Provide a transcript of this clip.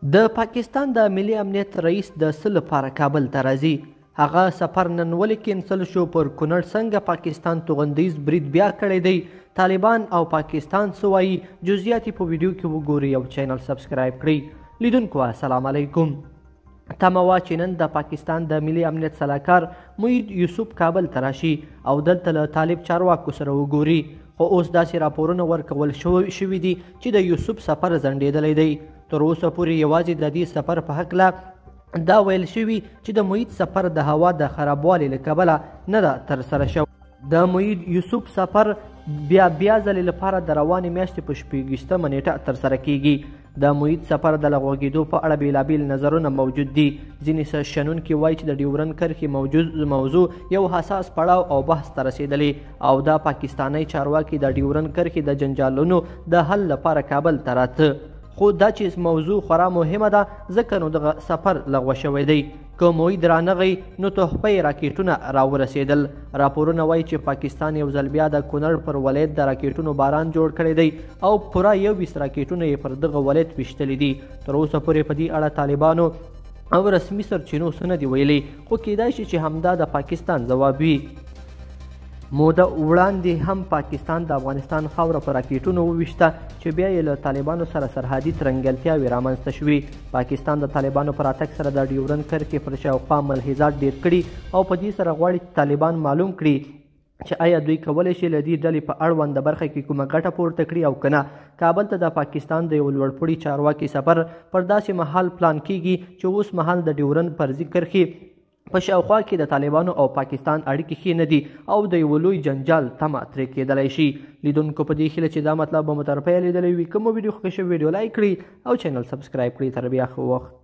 د پاکستان د ملي امنیت رئیس د څه لپاره کابل ته راځي؟ هغه سفر نن ولې کینسل شو؟ پر کونړ څنګه پاکستان توغندیز برید بیا کړی دی؟ طالبان او پاکستان څه وایي؟ جزئیات په ویډیو کې وګورئ او چینل سبسکرایب کړئ. لیدونکو السلام علیکم. تمه وه چې نن د پاکستان د ملي امنیت سلاکار موحید یوسف کابل ته راشي او دلته له طالب چارواکو سره وګوري، خو اوس داسې راپورونه ورکول شوي دي چې د یوسف سفر ځنډېدلی دی. تر اوسه پورې یوازې د دې سفر په هکله دا ویل شوي چې د موحید سفر د هوا د خرابوالي له کبله نه ده ترسره شوی. د موحید یوسف سفر بیا ځلې لپاره د روانې میاشتې په 26مه نیټه ترسره کیږي. د موحید سفر د لغوه په اړه بېلابېل نظرونه موجود دي. ځینې شنونکي وایي چې د ډیورنډ کرښې موضوع یو حساس پړاو او بحث ته رسېدلی او دا پاکستانی چارواکي د ډیورنډ کرښې د جنجالونو د حل لپاره کابل ته راته، خو دا چې موضوع خورا مهمه ده ځکه نو دغه سفر لغوه شوی دی. که موحید رانغی نو تحفه راکېټونه راورسېدل. راپورونه وایي چې پاکستان یو ځل بیا د کونړ پر ولایت د راکېټونو باران جوړ کړی دی او پوره 21 راکېټونه یې پر دغه ولایت ویشتلي دي. تر اوسه پورې په دې اړه طالبانو او رسمي سرچینو څه نه دي ویلي، خو کیدای شي چې همدا د پاکستان ځواب وي. موده وړاندې هم پاکستان د افغانستان خاوره په راکېټونو وویشته چې بیا یې له طالبانو سره سرحدي ترنګلتیاوې رامنځته شوې. پاکستان د طالبانو پر راتګ سره د ډیورنډ کرښې پر شاوخوا ملحوظات ډېر کړي او په دې سره غواړي طالبان معلوم کړي چې آیا دوی کولی شي له دې ډلې په اړونده برخه کې کومه ګټه پورته کړي او که نه. کابل ته د پاکستان د یو لوړپوړي چارواکي سفر پر داسې مهال پلان کیږي چې اوس مهال د ډیورنډ فرضي کرښې په شاوخوا کې د طالبانو او پاکستان اړیکې ښې نه دي او د یو لوی جنجال تمه ترې کېدلی شي. لیدونکو په دې هیله چې دا مطلب به مو تر پایه لیدلی وي. که مو ویډیو خوښ شوی ویډیو لایک کړئ او چینل سبسکرایب کړئ. تر بیا ښه وخت.